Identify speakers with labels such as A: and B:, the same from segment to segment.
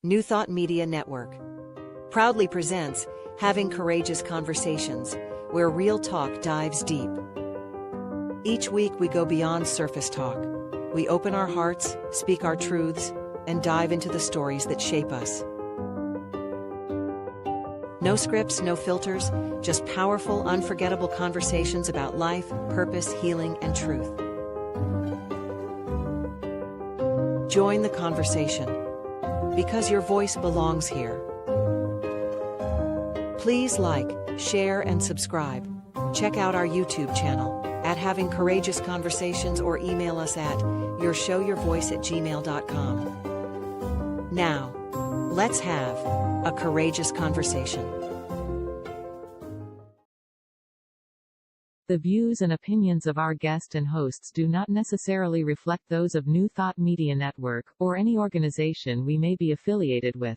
A: New Thought Media Network proudly presents Having Courageous Conversations, where real talk dives deep. Each week we go beyond surface talk. We open our hearts, speak our truths, and dive into the stories that shape us. No scripts, no filters, just powerful, unforgettable conversations about life, purpose, healing, and truth. Join the conversation, because your voice belongs here. Please like, share, and subscribe. Check out our YouTube channel at Having Courageous Conversations or email us at yourshowyourvoice@gmail.com. Now, let's have a courageous conversation.
B: The views and opinions of our guest and hosts do not necessarily reflect those of New Thought Media Network, or any organization we may be affiliated with.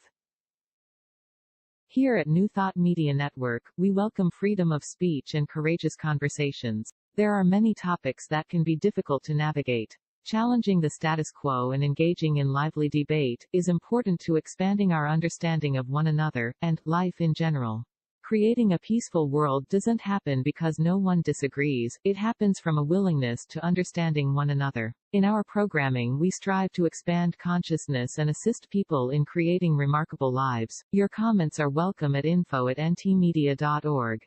B: Here at New Thought Media Network, we welcome freedom of speech and courageous conversations. There are many topics that can be difficult to navigate. Challenging the status quo and engaging in lively debate is important to expanding our understanding of one another, and life in general. Creating a peaceful world doesn't happen because no one disagrees, it happens from a willingness to understanding one another. In our programming, we strive to expand consciousness and assist people in creating remarkable lives. Your comments are welcome at info@ntmedia.org.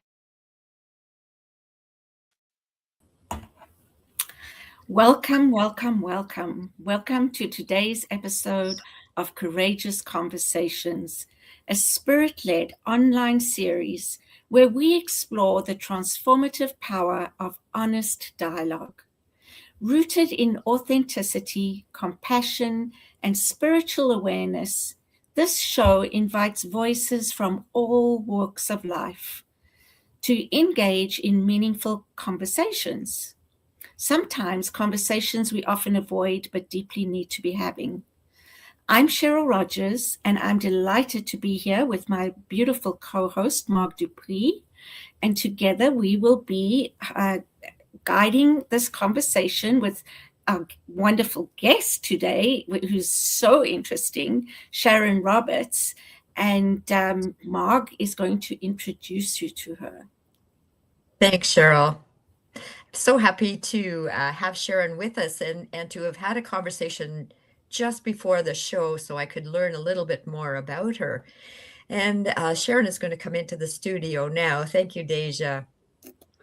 C: Welcome to today's episode of Courageous Conversations, a spirit-led online series where we explore the transformative power of honest dialogue. Rooted in authenticity, compassion, and spiritual awareness, this show invites voices from all walks of life to engage in meaningful conversations. Sometimes conversations we often avoid but deeply need to be having. I'm Cheryl Rogers, and I'm delighted to be here with my beautiful co-host, Mark Dupree, and together we will be guiding this conversation with our wonderful guest today, who's so interesting, Sharon Roberts, and Mark is going to introduce you to her.
D: Thanks, Cheryl. So happy to have Sharon with us and to have had a conversation just before the show so I could learn a little bit more about her. And Sharon is going to come into the studio now. Thank you, Deja.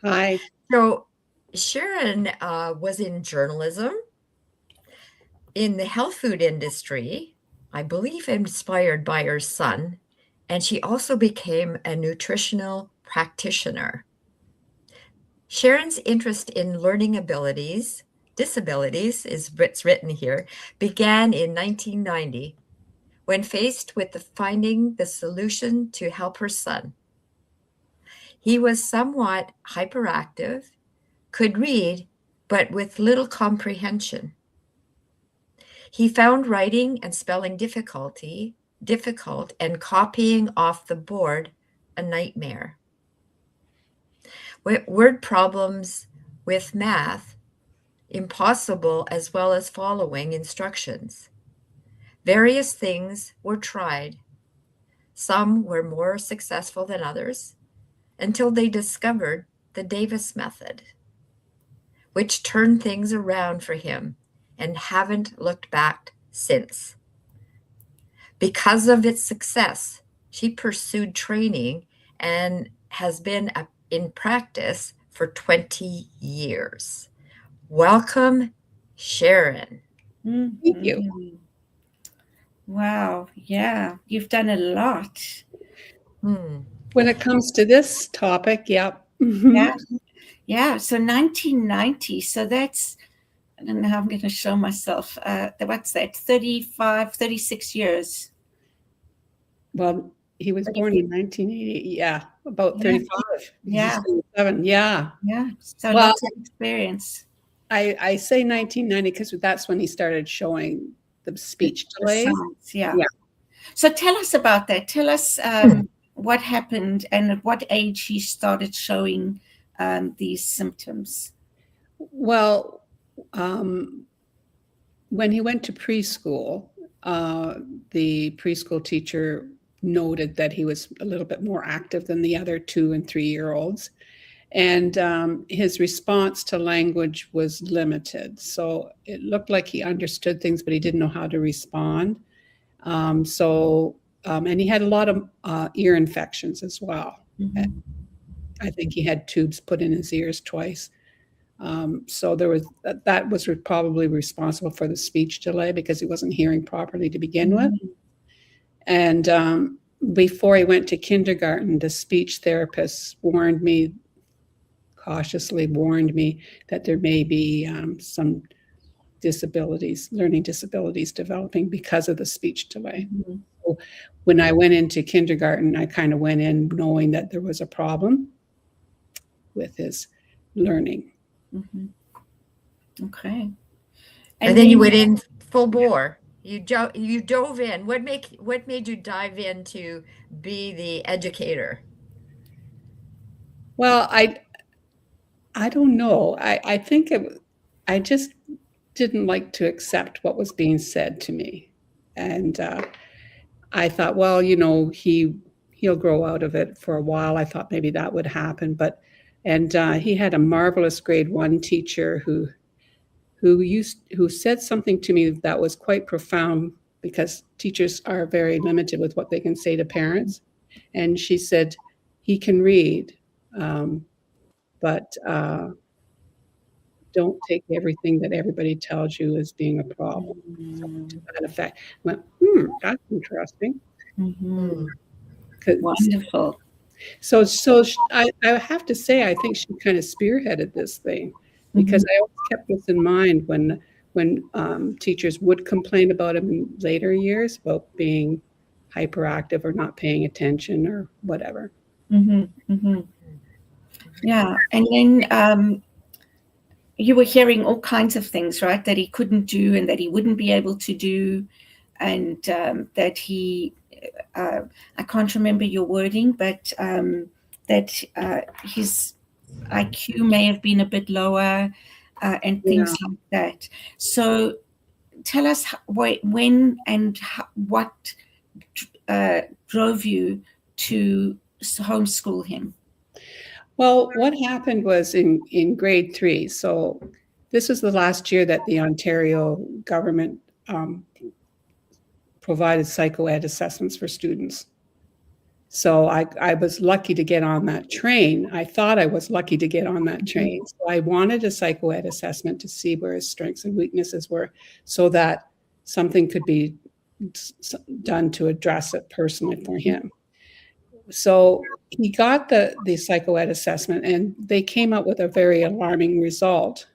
E: Hi.
D: So Sharon was in journalism, in the health food industry, I believe inspired by her son, and she also became a nutritional practitioner. Sharon's interest in learning disabilities is what's written here, began in 1990 when faced with finding the solution to help her son. He was somewhat hyperactive, could read, but with little comprehension. He found writing and spelling difficult and copying off the board a nightmare. Word problems with math impossible, as well as following instructions. Various things were tried. Some were more successful than others, until they discovered the Davis method, which turned things around for him and haven't looked back since. Because of its success, she pursued training and has been in practice for 20 years. Welcome, Sharon.
E: Thank you.
C: Wow. Yeah, you've done a lot.
E: When it comes to this topic, yep.
C: Yeah. So 1990. So that's, I don't know how I'm going to show myself. What's that? 36 years.
E: Well, he was born in 1980. Yeah, about 35.
C: Yeah.
E: 37. Yeah.
C: Yeah. So
E: Well,
C: lots of experience.
E: I say 1990 because that's when he started showing the speech delays.
C: Yeah. So tell us about that. Tell us what happened and at what age he started showing these symptoms.
E: Well, when he went to preschool, the preschool teacher noted that he was a little bit more active than the other 2 and 3-year-olds. And his response to language was limited. So it looked like he understood things, but he didn't know how to respond. And he had a lot of ear infections as well. Mm-hmm. I think he had tubes put in his ears twice. So that was probably responsible for the speech delay, because he wasn't hearing properly to begin with. And before he went to kindergarten, the speech therapist cautiously warned me that there may be some learning disabilities developing because of the speech delay. Mm-hmm. So when I went into kindergarten, I kind of went in knowing that there was a problem with his learning.
C: Mm-hmm. Okay.
D: And then you went in full bore. You dove in. What made you dive in to be the educator?
E: Well, I don't know. I think I just didn't like to accept what was being said to me. And I thought, well, he'll grow out of it for a while. I thought maybe that would happen. And he had a marvelous grade 1 teacher who said something to me that was quite profound, because teachers are very limited with what they can say to parents. And she said, he can read, but don't take everything that everybody tells you as being a problem. Something to that effect. I went, that's interesting.
C: Mm-hmm. Wonderful.
E: So I have to say, I think she kind of spearheaded this thing, because I always kept this in mind when teachers would complain about him in later years about being hyperactive or not paying attention or whatever.
C: Mm-hmm. Mm-hmm. Yeah. And then you were hearing all kinds of things, right, that he couldn't do and that he wouldn't be able to do, and that he, I can't remember your wording, but that his IQ may have been a bit lower, and things like that. So tell us when and what drove you to homeschool him.
E: Well, what happened was in grade 3. So this was the last year that the Ontario government provided psychoed assessments for students. So I was lucky to get on that train. I thought I was lucky to get on that train. So I wanted a psychoed assessment to see where his strengths and weaknesses were, so that something could be done to address it personally for him. So he got the psychoed assessment, and they came up with a very alarming result,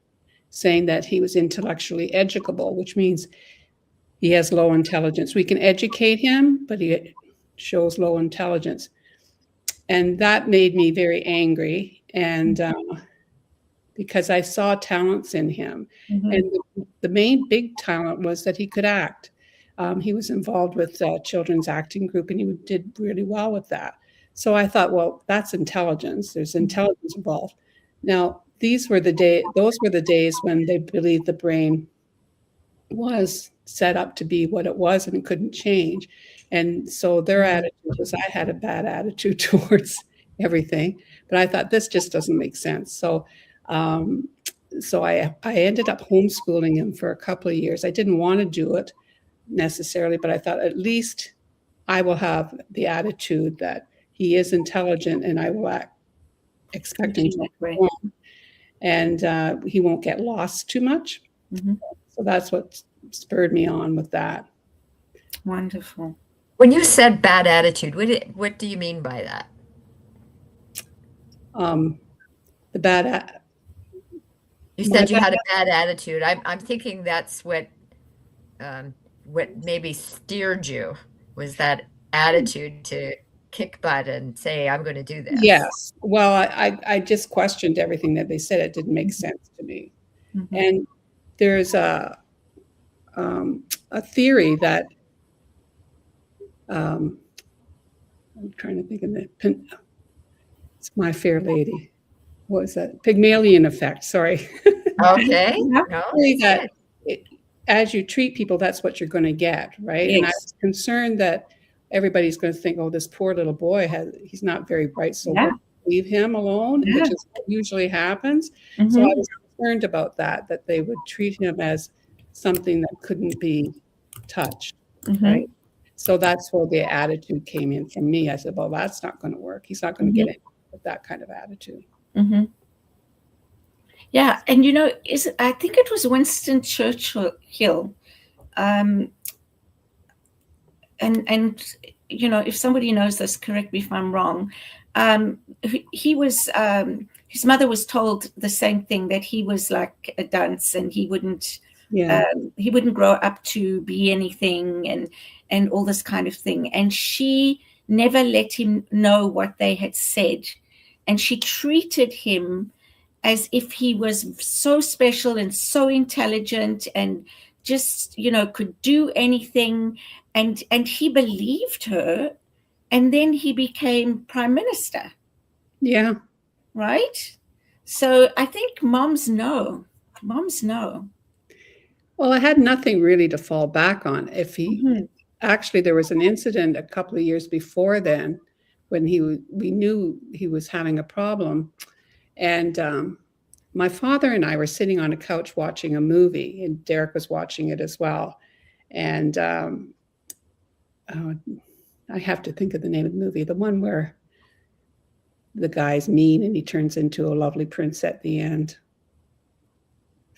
E: saying that he was intellectually educable, which means he has low intelligence. We can educate him, but he shows low intelligence. And that made me very angry, and because I saw talents in him. Mm-hmm. And the main big talent was that he could act. He was involved with children's acting group, and he did really well with that. So I thought, well, that's intelligence. There's intelligence involved. Now, those were the days when they believed the brain was set up to be what it was and it couldn't change. And so their attitude was, I had a bad attitude towards everything, but I thought, this just doesn't make sense. So I ended up homeschooling him for a couple of years. I didn't want to do it necessarily, but I thought, at least I will have the attitude that he is intelligent, and I will expect him to perform, and he won't get lost too much. Mm-hmm. So that's what spurred me on with that.
C: Wonderful.
D: When you said bad attitude, what do you mean by that?
E: The bad.
D: You said you had a bad attitude. I'm thinking that's what maybe steered you, was that attitude to kick butt and say, I'm going to do this.
E: Yes. Well, I just questioned everything that they said. It didn't make sense to me. Mm-hmm. And there's a theory that I'm trying to think of it. It's My Fair Lady. What was that? Pygmalion effect. Sorry.
D: Okay.
E: No, as you treat people, that's what you're going to get, right?
C: Yes.
E: And I was concerned that everybody's going to think, oh, this poor little boy he's not very bright, so
C: Yeah.
E: we'll leave him alone,
C: Yeah.
E: which is what usually happens.
C: Mhm.
E: So I was concerned about that they would treat him as something that couldn't be touched,
C: Mhm.
E: right? So that's where the attitude came in from me. I said, well, that's not going to work. He's not going to get it with that kind of attitude.
C: Mm-hmm. Yeah, and I think it was Winston Churchill, and if somebody knows this, correct me if I'm wrong. He was his mother was told the same thing, that he was like a dunce and he wouldn't grow up to be anything, and all this kind of thing. And she never let him know what they had said, and she treated him as if he was so special and so intelligent and just, could do anything. And he believed her, and then he became prime minister.
E: Yeah.
C: Right? So I think moms know. Moms know.
E: Well, I had nothing really to fall back on. Actually, there was an incident a couple of years before then when we knew he was having a problem. And my father and I were sitting on a couch watching a movie, and Derek was watching it as well. And I have to think of the name of the movie, the one where the guy's mean and he turns into a lovely prince at the end.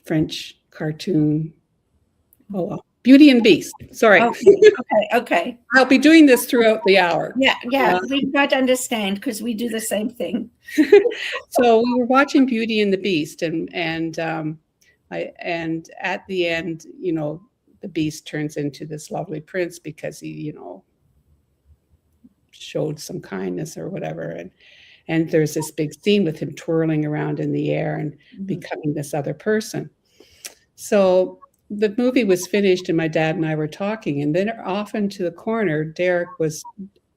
E: French cartoon. Oh, well. Beauty and Beast. Sorry.
C: Okay.
E: I'll be doing this throughout the hour.
C: Yeah. We got to understand, because we do the same thing.
E: So we were watching Beauty and the Beast, and at the end, the Beast turns into this lovely prince because he, showed some kindness or whatever, and there's this big scene with him twirling around in the air and becoming this other person. So the movie was finished and my dad and I were talking, and then off into the corner, Derek was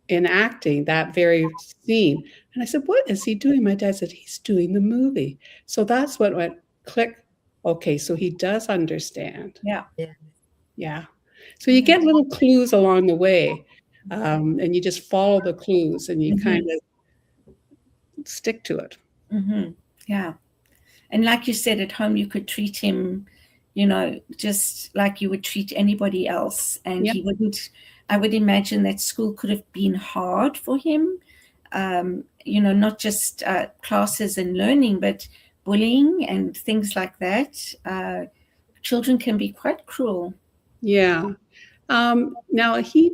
E: enacting that very scene. And I said, what is he doing? My dad said, he's doing the movie. So that's what went click. Okay, so he does understand. Yeah. So you get little clues along the way, and you just follow the clues and you kind of stick to it.
C: Yeah. And like you said, at home, you could treat him, just like you would treat anybody else. And he wouldn't, I would imagine that school could have been hard for him, not just classes and learning, but bullying and things like that. Children can be quite cruel.
E: Yeah. Now, he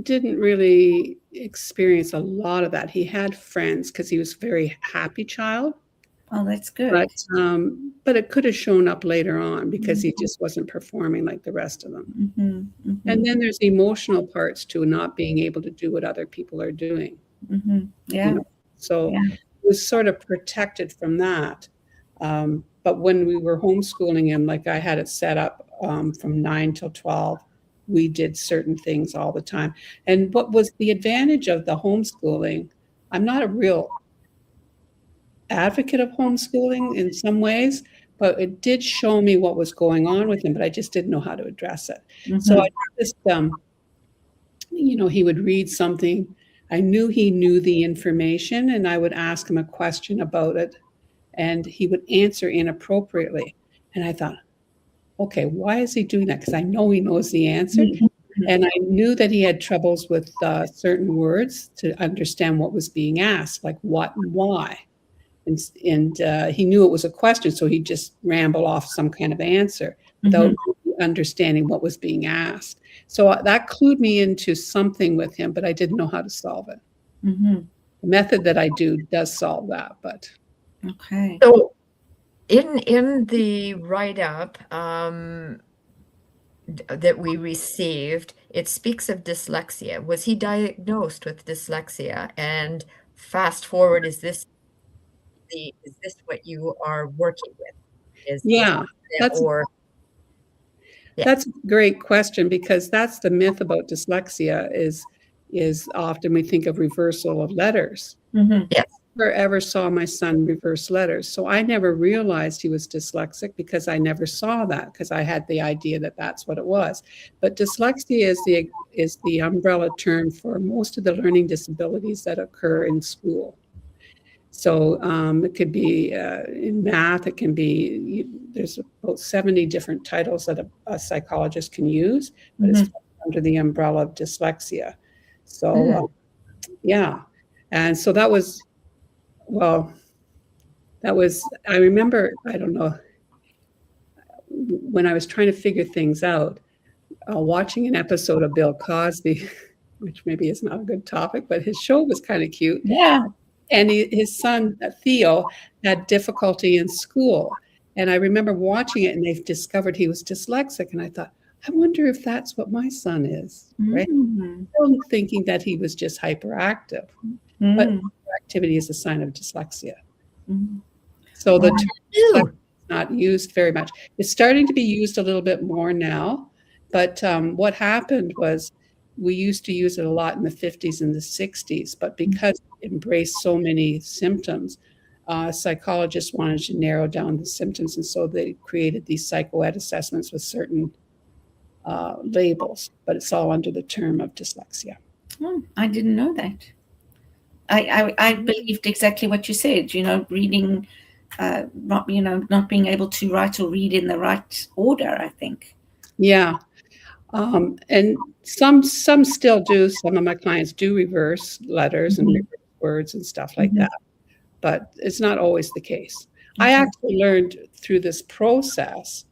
E: didn't really experience a lot of that. He had friends because he was a very happy child.
C: Oh, that's good.
E: But it could have shown up later on because he just wasn't performing like the rest of them. And then there's emotional parts to not being able to do what other people are doing. So it was sort of protected from that. But when we were homeschooling him, like I had it set up from 9 till 12, we did certain things all the time. And what was the advantage of the homeschooling? I'm not a real advocate of homeschooling in some ways, but it did show me what was going on with him, but I just didn't know how to address it. So I just, he would read something. I knew he knew the information, and I would ask him a question about it, and he would answer inappropriately. And I thought, okay, why is he doing that? Because I know he knows the answer. And I knew that he had troubles with certain words to understand what was being asked, like what and why. And he knew it was a question, so he'd just ramble off some kind of answer without understanding what was being asked. So that clued me into something with him, but I didn't know how to solve it. The method that I do does solve that, but.
C: Okay.
D: So in the write-up that we received, it speaks of dyslexia. Was he diagnosed with dyslexia? And fast forward, is this what you are working with?
E: That's a great question, because that's the myth about dyslexia is often we think of reversal of letters.
D: Yes.
E: never ever saw my son reverse letters. So I never realized he was dyslexic because I never saw that, because I had the idea that that's what it was. But dyslexia is the umbrella term for most of the learning disabilities that occur in school. So it could be in math, it can be, there's about 70 different titles that a psychologist can use, but it's under the umbrella of dyslexia. So yeah. And so that was, well, I remember, I don't know, when I was trying to figure things out, watching an episode of Bill Cosby, which maybe is not a good topic, but his show was kind of cute.
C: Yeah.
E: And his son, Theo, had difficulty in school. And I remember watching it, and they've discovered he was dyslexic. And I thought, I wonder if that's what my son is, right? Still thinking that he was just hyperactive. But hyperactivity is a sign of dyslexia. So the term is not used very much. It's starting to be used a little bit more now. But what happened was, we used to use it a lot in the 50s and the 60s, but because it embraced so many symptoms, psychologists wanted to narrow down the symptoms, and so they created these psychoed assessments with certain labels, but it's all under the term of dyslexia.
C: Oh, I didn't know that. I believed exactly what you said, reading, not being able to write or read in the right order, I think.
E: Yeah. And some still do. Some of my clients do reverse letters and reverse words and stuff like that, but it's not always the case. I actually learned through this process,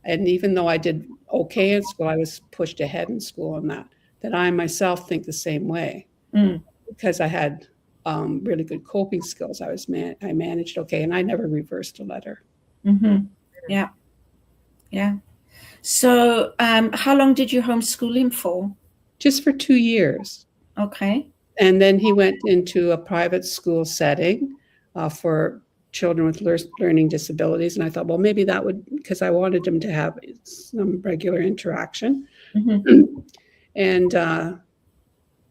E: and even though I did okay in school, I was pushed ahead in school on that I myself think the same way, because I had really good coping skills. I managed okay, and I never reversed a letter.
C: Yeah. So how long did you homeschool him for?
E: Just for 2 years.
C: Okay.
E: And then he went into a private school setting for children with learning disabilities. And I thought, well, maybe that would, because I wanted him to have some regular interaction. And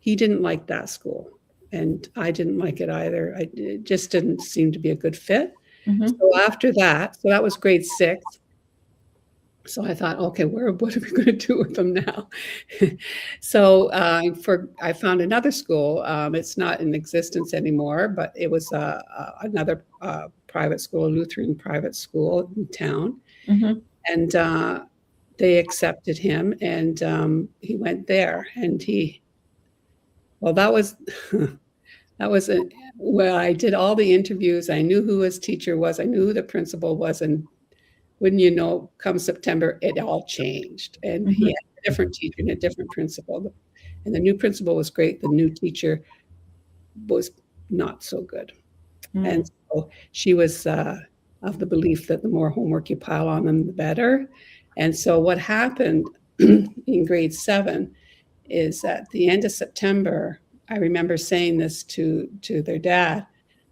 E: he didn't like that school. And I didn't like it either. It just didn't seem to be a good fit. So after that, so that was grade 6. So I thought, okay, what are we going to do with them now? So I found another school. It's not in existence anymore, but it was another private school, a Lutheran private school in town. And they accepted him, and he went there. And that was, I did all the interviews. I knew who his teacher was. I knew who the principal was. And wouldn't you know, come September, it all changed. And he had a different teacher and a different principal. And the new principal was great. The new teacher was not so good. And so she was of the belief that the more homework you pile on them, the better. And so what happened in grade 7 is at the end of September, I remember saying this to their dad.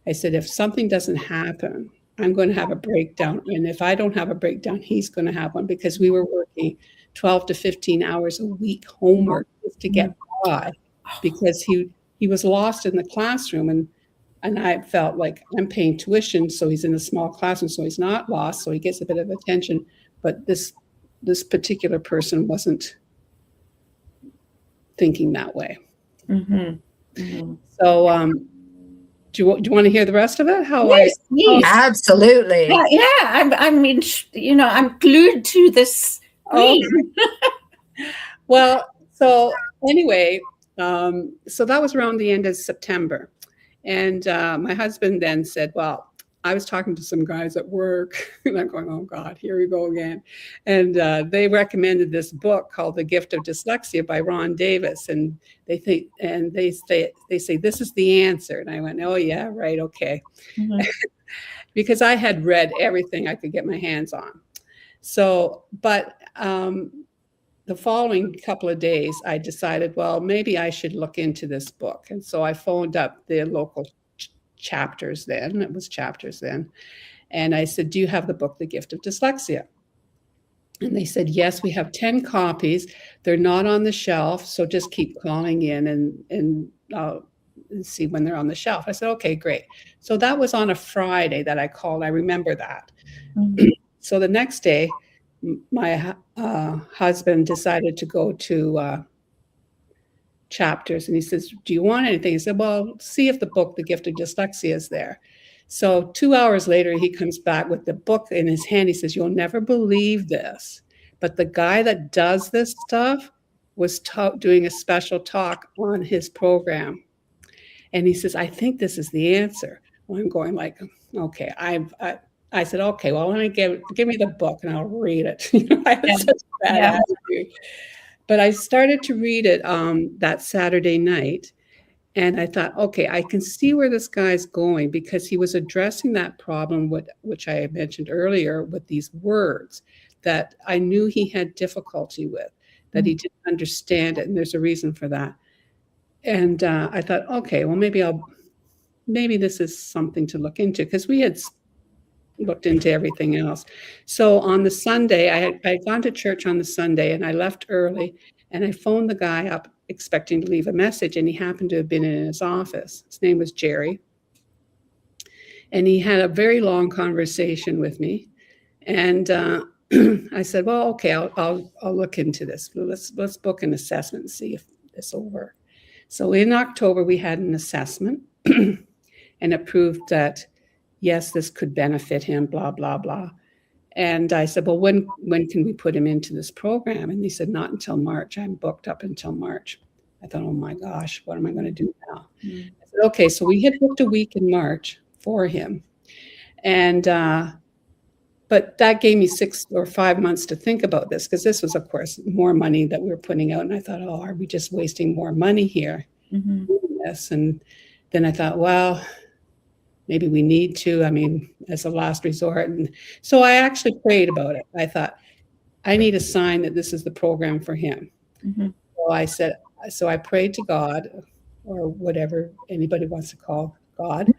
E: I said, if something doesn't happen, I'm going to have a breakdown. And if I don't have a breakdown, he's going to have one, because we were working 12 to 15 hours a week homework just to get by, because he was lost in the classroom. And I felt like I'm paying tuition, so he's in a small classroom, so he's not lost, so he gets a bit of attention. But this particular person wasn't thinking that way. So do you want to hear the rest of it?
C: Yes.
D: Absolutely.
C: Yeah. I mean, I'm glued to this screen.
E: Well, so anyway, so that was around the end of September. And my husband then said, well, I was talking to some guys at work, and I'm going, oh God, here we go again. And they recommended this book called The Gift of Dyslexia by Ron Davis. And they say, this is the answer. And I went, oh yeah, right, okay. Because I had read everything I could get my hands on. So, but the following couple of days, I decided, well, maybe I should look into this book. And so I phoned up the local chapters then. It was chapters then. And I said, do you have the book, The Gift of Dyslexia? And they said, yes, we have 10 copies. They're not on the shelf, so just keep calling in and and see when they're on the shelf. I said, okay, great. So that was on a Friday that I called. I remember that.
C: Mhm.
E: So the next day, my husband decided to go to chapters, and he says, do you want anything? He said, well, see if the book, The Gift of Dyslexia, is there. So 2 hours later, he comes back with the book in his hand. He says, you'll never believe this, but the guy that does this stuff was doing a special talk on his program. And he says, I think this is the answer. Well, I'm going like, okay, I said, okay, well, let me give me the book and I'll read it. I had such a bad attitude. But I started to read it that Saturday night. And I thought, okay, I can see where this guy's going, because he was addressing that problem, which I mentioned earlier, with these words that I knew he had difficulty with, that he didn't understand it. And there's a reason for that. And I thought, okay, well, maybe this is something to look into, because we had looked into everything else. So on the Sunday, I had gone to church on the Sunday, and I left early, and I phoned the guy up expecting to leave a message, and he happened to have been in his office. His name was Jerry. And he had a very long conversation with me. And I said, well, okay, I'll look into this. Let's book an assessment and see if this will work. So in October, we had an assessment, and it proved that, yes, this could benefit him, blah, blah, blah. And I said, well, when can we put him into this program? And he said, not until March. I'm booked up until March. I thought, oh my gosh, what am I going to do now? I said, okay, so we had booked a week in March for him. And, but that gave me 6 or 5 months to think about this, because this was, of course, more money that we were putting out. And I thought, oh, are we just wasting more money here? Doing this? And then I thought, well, maybe we need to, I mean, as a last resort. And so I actually prayed about it. I thought, I need a sign that this is the program for him. So I prayed to God, or whatever anybody wants to call God.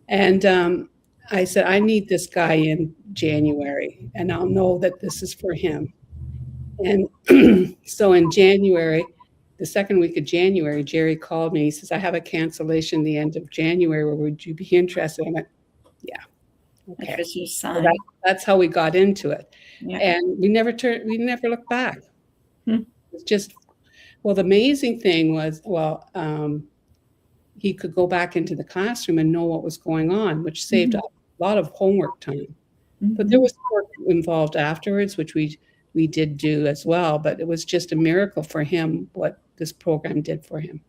E: And I said, I need this guy in January, and I'll know that this is for him. And so in January, the second week of January, Jerry called me. He says, I have a cancellation the end of January. Would you be interested? I went, yeah. Okay. So that's how we got into it. Yeah. And we never looked back. It's just, well, the amazing thing was, he could go back into the classroom and know what was going on, which saved a lot of homework time. But there was work involved afterwards, which we did do as well. But it was just a miracle for him what this program did for him.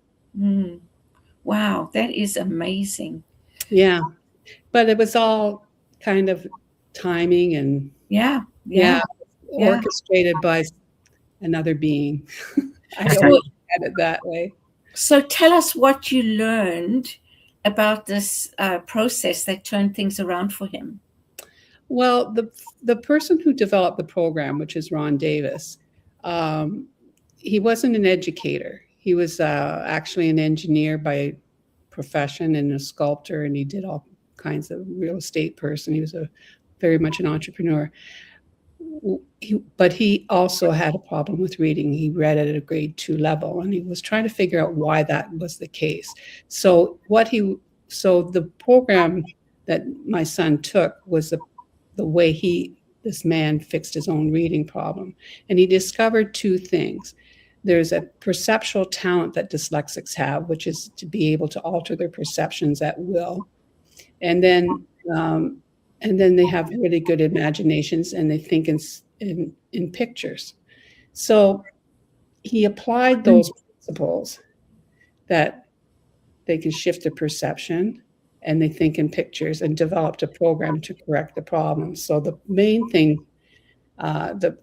C: Wow, that is amazing.
E: Yeah, but it was all kind of timing and orchestrated by another being. I don't look at it that way.
C: So tell us what you learned about this process that turned things around for him.
E: Well, the person who developed the program, which is Ron Davis, he wasn't an educator. He was actually an engineer by profession and a sculptor, and he did all kinds of real estate person. He was very much an entrepreneur. But he also had a problem with reading. He read at a grade 2 level, and he was trying to figure out why that was the case. So the program that my son took was the way this man fixed his own reading problem. And he discovered 2 things. There's a perceptual talent that dyslexics have, which is to be able to alter their perceptions at will. And then they have really good imaginations, and they think in pictures. So he applied those principles that they can shift their perception and they think in pictures, and developed a program to correct the problem. So the main thing, the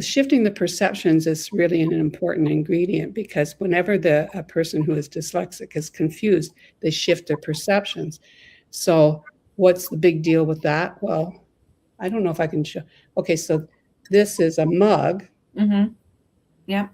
E: shifting the perceptions is really an important ingredient, because whenever a person who is dyslexic is confused, they shift their perceptions. So what's the big deal with that? Well, I don't know if I can show. Okay, so this is a mug.
C: Yeah.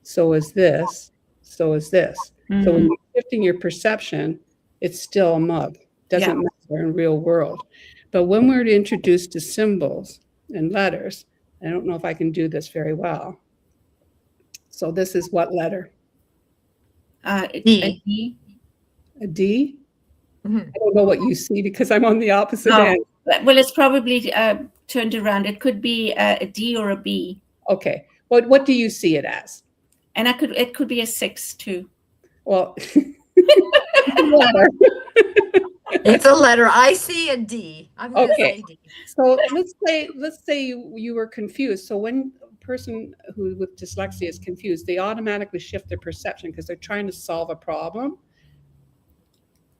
E: So is this. So is this. So when you're shifting your perception, it's still a mug. Doesn't matter in real world. But when we're introduced to symbols and letters, I don't know if I can do this very well. So this is what letter?
C: A
D: D.
C: D.
E: A D?
D: Mhm.
E: I don't know what you see because I'm on the opposite
C: Oh,
E: end.
C: well, it's probably turned around. It could be a D or a B.
E: Okay. What do you see it as?
C: And it could be a 6 too.
E: Well, it's a letter.
D: It's a letter. I see a D. I'm going to
E: Okay.
D: say D.
E: So let's say you were confused. So when a person who with dyslexia is confused, they automatically shift their perception because they're trying to solve a problem.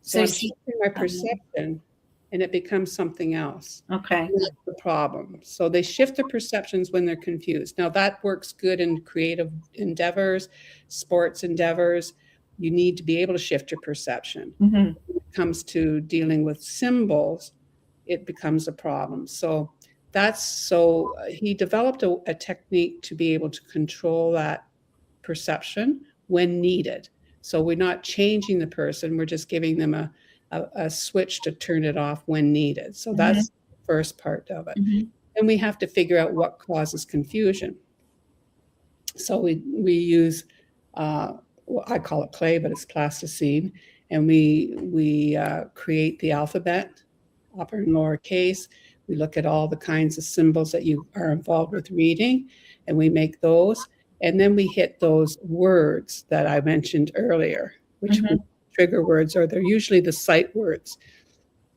E: So I'm shifting my perception and it becomes something else.
C: Okay.
E: That's the problem. So they shift their perceptions when they're confused. Now that works good in creative endeavors, sports endeavors. You need to be able to shift your perception.
C: Mm-hmm.
E: When it comes to dealing with symbols, it becomes a problem. So he developed a technique to be able to control that perception when needed. So we're not changing the person, we're just giving them a switch to turn it off when needed. So that's the first part of it.
C: Mm-hmm.
E: And we have to figure out what causes confusion. So we use, well, I call it clay, but it's plasticine. And we create the alphabet, upper and lower case. We look at all the kinds of symbols that you are involved with reading, and we make those. And then we hit those words that I mentioned earlier, which trigger words, or they're usually the sight words.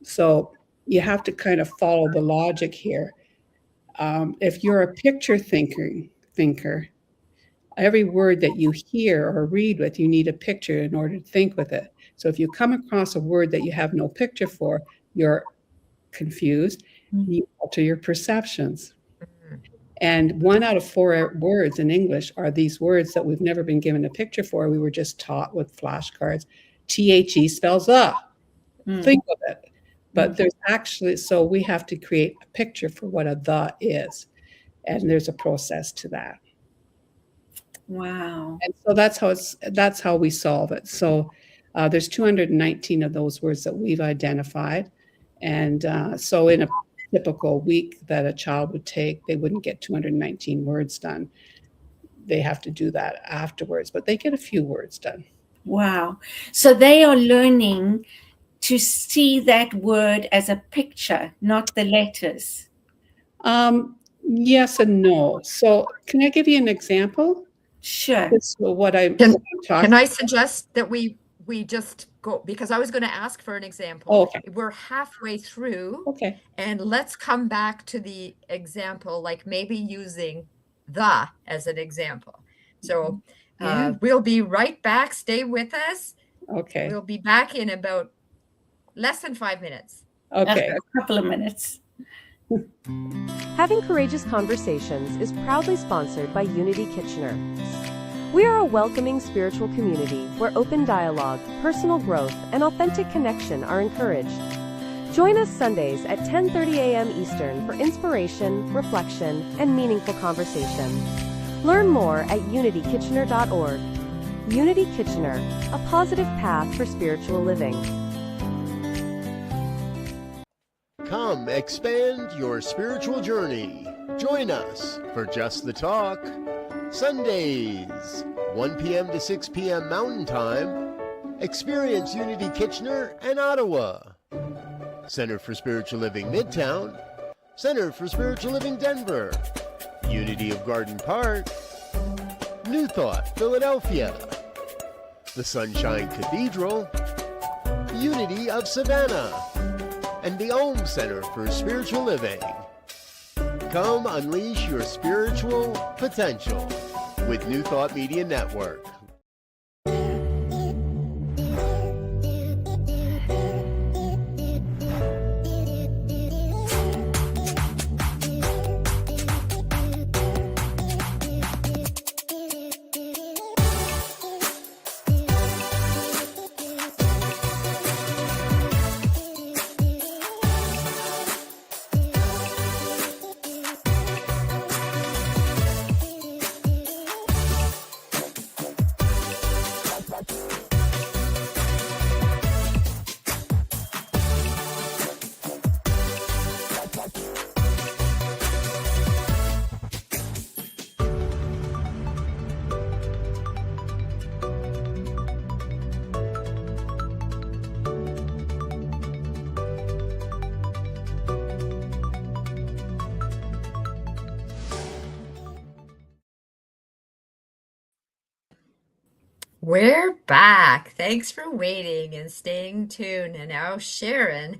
E: So you have to kind of follow the logic here. If you're a picture thinker, every word that you hear or read with, you need a picture in order to think with it. So if you come across a word that you have no picture for, you're confused, you alter your perceptions. And 1 out of 4 words in English are these words that we've never been given a picture for. We were just taught with flashcards. THE spells think of it. But there's actually, so we have to create a picture for what a the is. And there's a process to that.
C: Wow.
E: And so that's how we solve it. So there's 219 of those words that we've identified. And so in a typical week that a child would take, they wouldn't get 219 words done. They have to do that afterwards, but they get a few words done.
C: Wow. So they are learning to see that word as a picture, not the letters.
D: Yes and no. So can I give you an example?
C: Sure.
D: That's what I'm talking. Can I suggest that we just go, because I was going to ask for an example.
E: Oh, okay.
D: We're halfway through.
E: Okay.
D: And let's come back to the example, like maybe using the as an example. So we'll be right back. Stay with us.
E: Okay.
D: We'll be back in about less than 5 minutes.
E: Okay.
C: A couple of minutes.
F: Having Courageous Conversations is proudly sponsored by Unity Kitchener. We are a welcoming spiritual community where open dialogue, personal growth, and authentic connection are encouraged. Join us Sundays at 10:30 a.m. Eastern for inspiration, reflection, and meaningful conversation. Learn more at unitykitchener.org. Unity Kitchener, a positive path for spiritual living.
G: Come expand your spiritual journey. Join us for Just the Talk. Sundays, 1 p.m. to 6 p.m. Mountain Time. Experience Unity Kitchener and Ottawa. Center for Spiritual Living Midtown. Center for Spiritual Living Denver. Unity of Garden Park. New Thought, Philadelphia. The Sunshine Cathedral. Unity of Savannah. And the Ohm Center for Spiritual Living. Come unleash your spiritual potential with New Thought Media Network.
D: We're back. Thanks for waiting and staying tuned. And now, Sharon,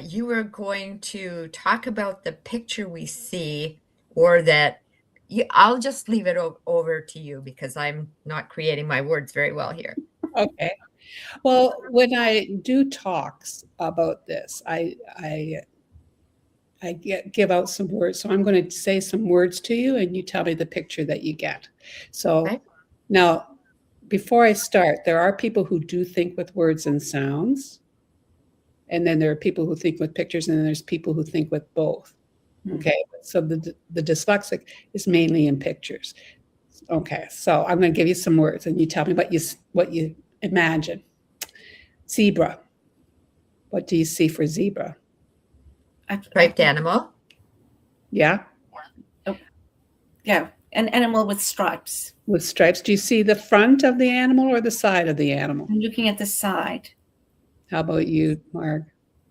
D: you are going to talk about the picture we see, or that I'll just leave it over to you because I'm not creating my words very well here.
E: Okay. Well, when I do talks about this, I give out some words. So I'm going to say some words to you, and you tell me the picture that you get. So
D: Okay.
E: now, before I start, there are people who do think with words and sounds. And then there are people who think with pictures, and then there's people who think with both. Okay. So the dyslexic is mainly in pictures. Okay. So I'm going to give you some words, and you tell me what you imagine. Zebra. What do you see for zebra?
D: Striped animal.
E: Yeah.
C: Yeah, an animal with stripes.
E: With stripes. Do you see the front of the animal or the side of the animal?
C: I'm looking at the side.
E: How about you, Marg?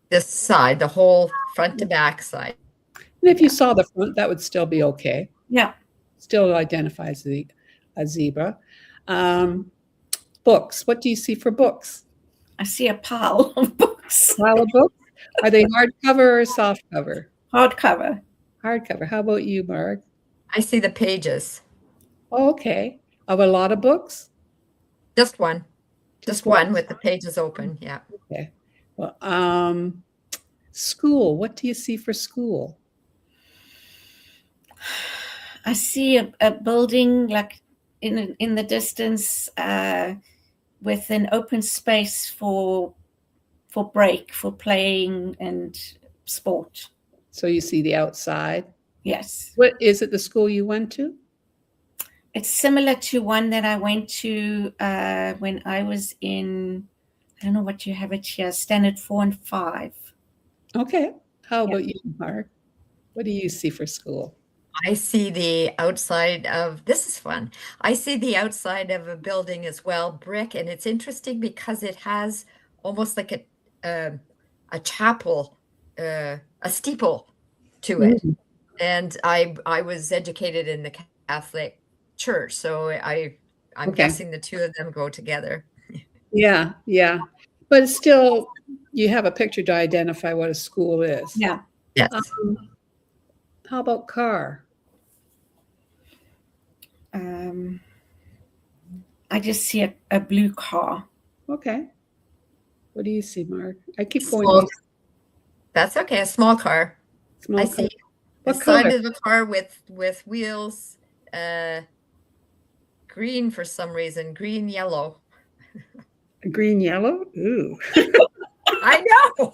D: This side, the whole front to back side.
E: And if you saw the front, that would still be okay.
C: Yeah.
E: Still identifies a zebra. Books. What do you see for books?
C: I see a pile of books.
E: Pile of books? Are they hardcover or soft cover?
C: Hardcover.
E: Hardcover. How about you, Marg?
D: I see the pages.
E: Oh, okay. Of a lot of books?
D: Just one. Just one with the pages open. Yeah.
E: Okay. Well, school. What do you see for school?
C: I see a building like in the distance with an open space for break, for playing and sport.
E: So you see the outside?
C: Yes.
E: What is it, the school you went to?
C: It's similar to one that I went to when I was in, I don't know what you have it here, standard 4 and 5.
E: Okay. How about you, Mark? What do you see for school?
D: I see the outside of, this is fun. I see the outside of a building as well, brick, and it's interesting because it has almost like a chapel, a steeple to it.
E: Mm.
D: And I was educated in the Catholic Church, so I'm guessing the two of them go together.
E: Yeah, yeah. But it's still, you have a picture to identify what a school is.
C: Yeah.
D: Yes.
E: How about car?
C: I just see a blue car.
E: Okay. What do you see, Mark? I keep going.
D: Small, that's okay. A small car.
E: Small
D: I
E: car.
D: see
E: What
D: the
E: color?
D: side of the car with wheels, green for some reason, green, yellow.
E: Green, yellow? Ooh.
D: I know.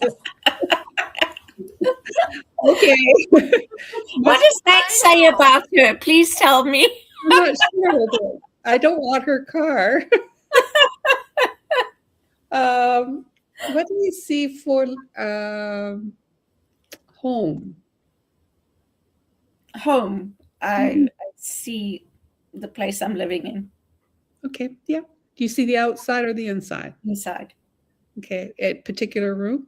E: Okay.
C: What does that say about her? Please tell me.
E: I'm not sure. I don't want her car. What do you see for home?
C: Home. I see the place I'm living in.
E: Okay, yeah. Do you see the outside or the inside?
C: Inside.
E: Okay, a particular room?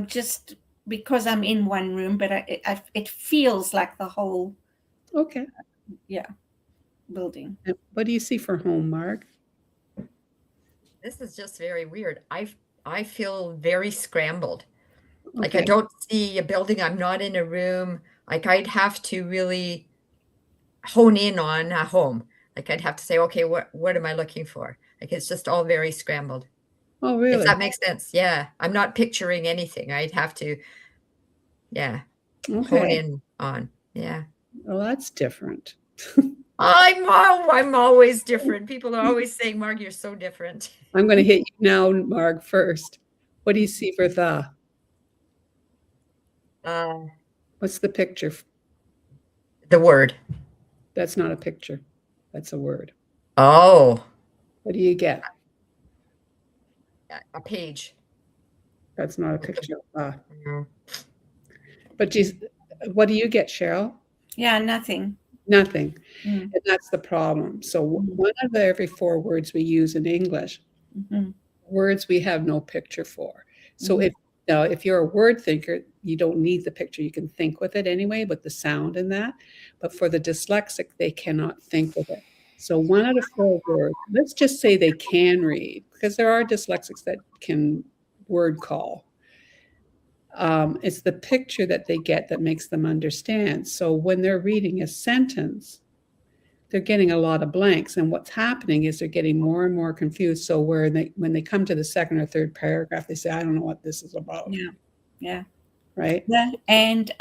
C: Just because I'm in one room, but it feels like the whole
E: Okay.
C: building.
E: And what do you see for home, Mark?
D: This is just very weird. I feel very scrambled. Like I
E: Okay.
D: don't see a building. I'm not in a room. Like I'd have to really hone in on a home. Like I'd have to say, okay, what am I looking for? Like it's just all very scrambled.
E: Oh,
D: If
E: really?
D: that makes sense. Yeah. I'm not picturing anything. I'd have to, hone
E: Okay.
D: in on. Yeah.
E: Well, that's different.
D: I'm always different. People are always saying, Marg, you're so different.
E: I'm going to hit you now, Mark, first. What do you see for the? What's the picture?
D: The word.
E: That's not a picture. That's a word.
D: Oh,
E: What do you get?
D: a page.
E: That's not a picture.
D: Mhm.
E: But what do you get, Cheryl?
C: Yeah, nothing.
E: Nothing.
C: Mm.
E: And that's the problem. So one of every 4 words we use in English,
C: Mhm.
E: words we have no picture for. So
C: Mhm.
E: if you're a word thinker, you don't need the picture. You can think with it anyway, with the sound and that. But for the dyslexic, they cannot think with it. So 1 out of 4 words, let's just say they can read, because there are dyslexics that can word call. It's the picture that they get that makes them understand. So when they're reading a sentence, they're getting a lot of blanks. And what's happening is they're getting more and more confused. So when they come to the second or third paragraph, they say, I don't know what this is about.
C: Yeah. Yeah.
E: Right?
C: Yeah. And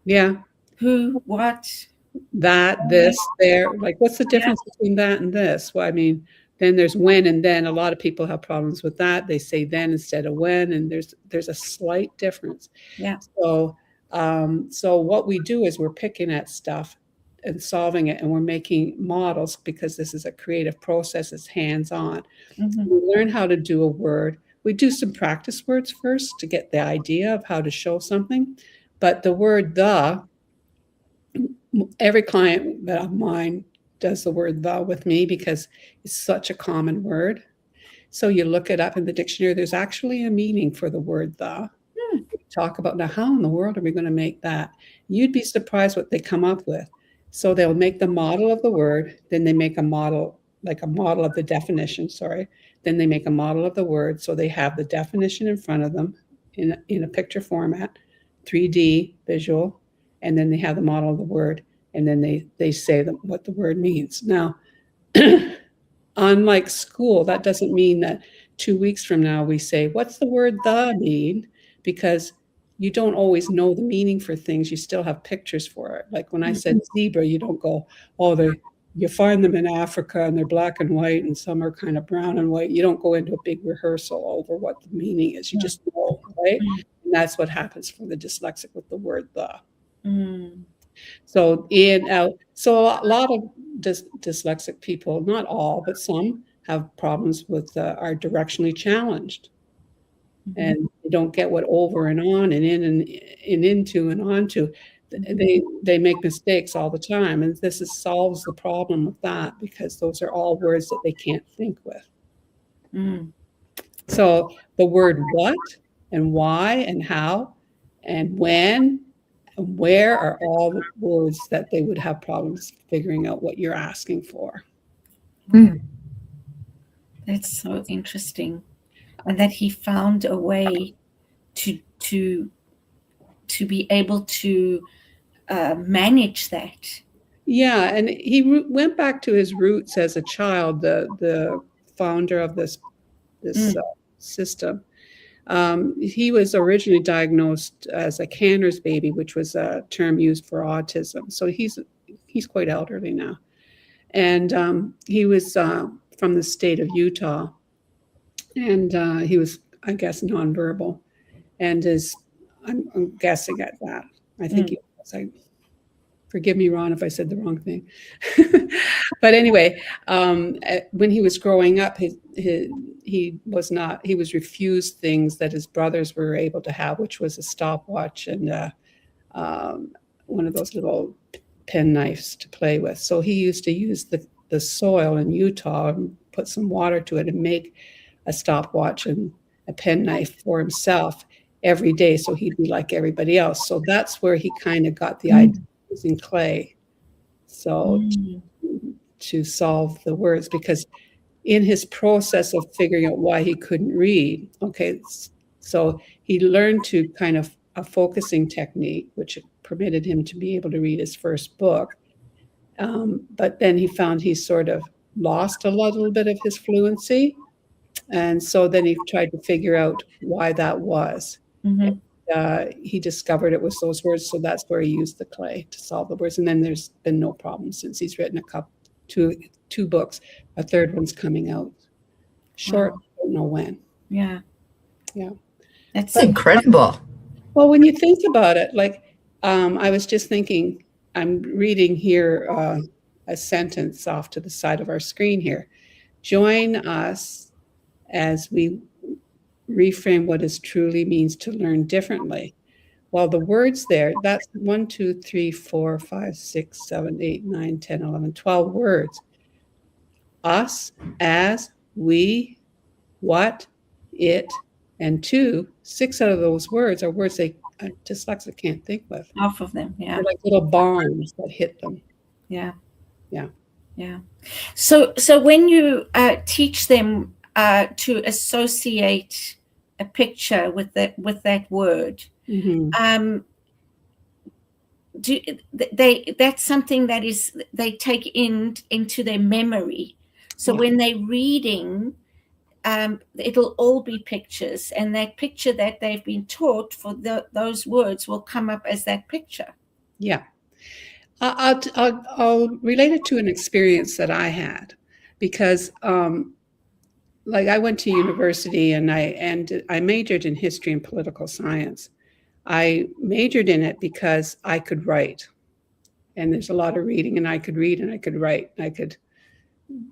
E: yeah.
C: Who, what?
E: That, this, there. Like, what's the difference between that and this? Well, I mean, then there's when and then. A lot of people have problems with that. They say then instead of when, and there's a slight difference.
C: Yeah.
E: So what we do is we're picking at stuff and solving it, and we're making models, because this is a creative process. It's hands-on.
C: Mm-hmm.
E: We learn how to do a word. We do some practice words first to get the idea of how to show something. But the word the, every client of mine does the word the with me because it's such a common word. So you look it up in the dictionary. There's actually a meaning for the word the. Talk about, now, how in the world are we going to make that? You'd be surprised what they come up with. So they'll make the model of the word, then they make a model, like a model of the definition, then they make a model of the word. So they have the definition in front of them in a picture format, 3D visual, and then they have the model of the word, and then they say what the word means. Now, unlike school, that doesn't mean that 2 weeks from now we say, what's the word the mean? Because you don't always know the meaning for things. You still have pictures for it. Like when I said zebra, you don't go, you find them in Africa and they're black and white and some are kind of brown and white. You don't go into a big rehearsal over what the meaning is. You just know, right? And that's what happens for the dyslexic with the word the. So a lot of dyslexic people, not all, but some, have problems with are directionally challenged. And they don't get what over and on and in and into and onto. They make mistakes all the time, and this solves the problem with that, because those are all words that they can't think with. So the word what and why and how and when and where are all the words that they would have problems figuring out what you're asking for.
C: That's so interesting. And that he found a way to be able to manage that. Yeah,
E: and he went back to his roots as a child, the founder of this system. He was originally diagnosed as a Canner's baby, which was a term used for autism. So he's quite elderly now. And he was from the state of Utah. And he was, I guess, nonverbal. And I'm guessing at that. I think he was. Forgive me, Ron, if I said the wrong thing. But anyway, when he was growing up, he was refused things that his brothers were able to have, which was a stopwatch and one of those little pen knives to play with. So he used to use the soil in Utah and put some water to it and make a stopwatch and a pen knife for himself every day, so he'd be like everybody else. So that's where he kind of got the idea using clay, so to solve the words, because in his process of figuring out why he couldn't read, so he learned to kind of a focusing technique, which permitted him to be able to read his first book. But then he found he sort of lost a little bit of his fluency. And so then he tried to figure out why that was. He discovered it was those words, so that's where he used the clay to solve the words. And then there's been no problem since. He's written two books. A third one's coming out. Short, I don't know when.
C: Yeah.
D: That's incredible.
E: Well, when you think about it, like I was just thinking, I'm reading here a sentence off to the side of our screen here. Join us as we reframe what it truly means to learn differently. Well, the words there, that's 1, 2, 3, 4, 5, 6, 7, 8, 9, 10, 11, 12 words. Us, as, we, what, it, and to. 6 out of those words are words a dyslexic can't think with.
C: Half of them, yeah.
E: They're like little bombs that hit them.
C: Yeah. Yeah. So when you teach them to associate a picture with that word,
E: Mm-hmm.
C: do that's something that is they take into their memory. So
E: Yeah.
C: when they're reading, it'll all be pictures, and that picture that they've been taught for those words will come up as that picture.
E: Yeah. I'll relate it to an experience that I had, because like I went to university and I majored in history and political science. I majored in it because I could write, and there's a lot of reading, and I could read and I could write and I could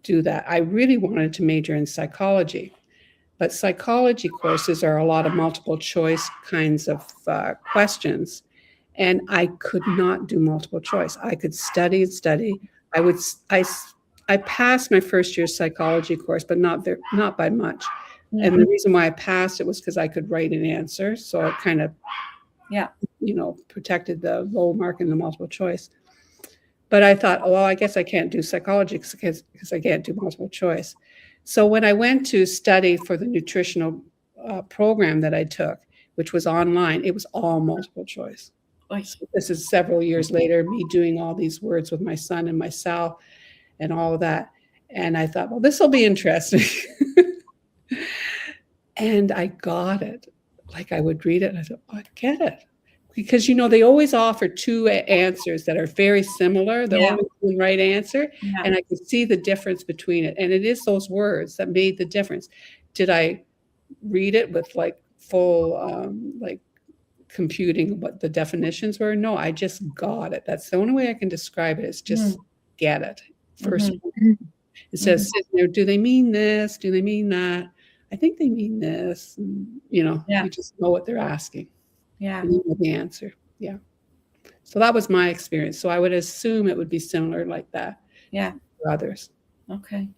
E: do that. I really wanted to major in psychology, but psychology courses are a lot of multiple choice kinds of questions, and I could not do multiple choice. I could study and study. I would I passed my first year psychology course, but not by much. And the reason why I passed it was because I could write an answer, so it kind of
C: Yeah.
E: protected the low mark in the multiple choice. But I thought, oh, well, I guess I can't do psychology because I can't do multiple choice. So when I went to study for the nutritional program that I took, which was online, it was all multiple choice. So this is several years later, me doing all these words with my son and myself and all of that. And I thought, well, this will be interesting. And I got it. Like I would read it and I thought, oh, I get it. Because, they always offer two answers that are very similar. They're always the right answer.
C: Yeah.
E: And I could see the difference between it. And it is those words that made the difference. Did I read it with like full, computing what the definitions were? No, I just got it. That's the only way I can describe it, is just get it. First, it says, do they mean this? Do they mean that? I think they mean this. And, you just know what they're asking.
C: Yeah.
E: And you know the answer. Yeah. So that was my experience. So I would assume it would be similar like that.
C: Yeah.
E: For others.
C: Okay.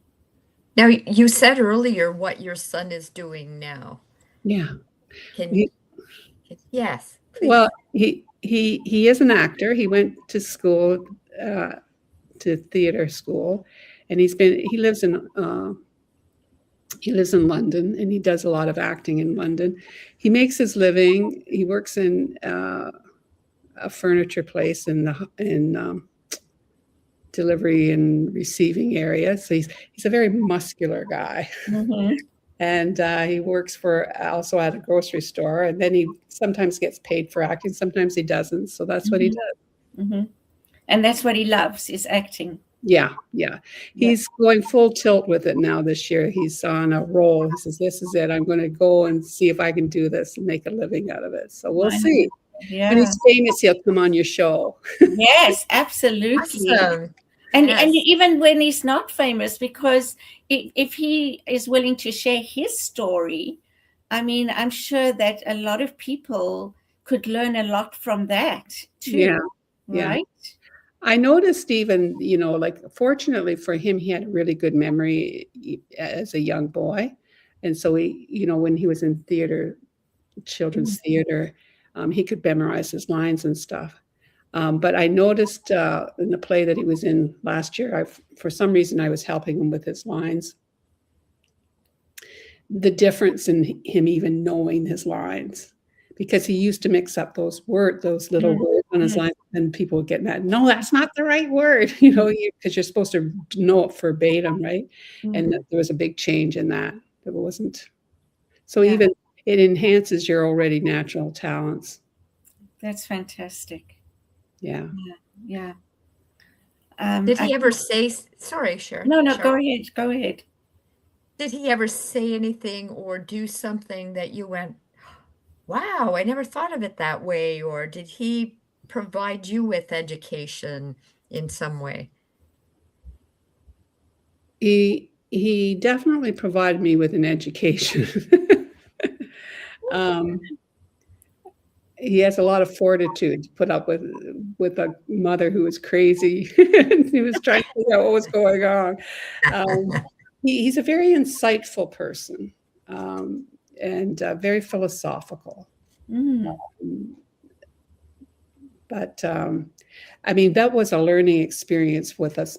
D: Now, you said earlier what your son is doing now.
E: Yeah.
D: Yes. Please.
E: Well, he is an actor. He went to school, to theater school, and he lives in London, and he does a lot of acting in London. He makes his living. He works in a furniture place in delivery and receiving area. So he's a very muscular guy. And he works also at a grocery store, and then he sometimes gets paid for acting, sometimes he doesn't. So that's what he does.
C: And that's what he loves, is acting.
E: Yeah. He's going full tilt with it now this year. He's on a roll. He says, this is it. I'm going to go and see if I can do this and make a living out of it. So we'll see.
C: Yeah.
E: When he's famous, he'll come on your show.
C: Yes, absolutely.
D: Awesome.
C: And even when he's not famous, because if he is willing to share his story, I mean, I'm sure that a lot of people could learn a lot from that too.
E: Yeah.
C: Right?
E: I noticed even, fortunately for him, he had a really good memory as a young boy. And so he, when he was in theater, children's theater, he could memorize his lines and stuff. But I noticed in the play that he was in last year, for some reason, I was helping him with his lines. The difference in him even knowing his lines, because he used to mix up those little words on his lines, and people would get mad. No, that's not the right word, because you're supposed to know it verbatim, right? And there was a big change in that. It wasn't. So even it enhances your already natural talents.
C: That's fantastic.
E: Yeah.
D: Did he ever say, sorry, Sharon.
C: No,
D: Sharon.
C: go ahead.
D: Did he ever say anything or do something that you went, wow, I never thought of it that way? Or did he provide you with education in some way?
E: He definitely provided me with an education. He has a lot of fortitude to put up with a mother who was crazy. He was trying to figure out what was going on. He's a very insightful person, and very philosophical. But I mean, that was a learning experience with us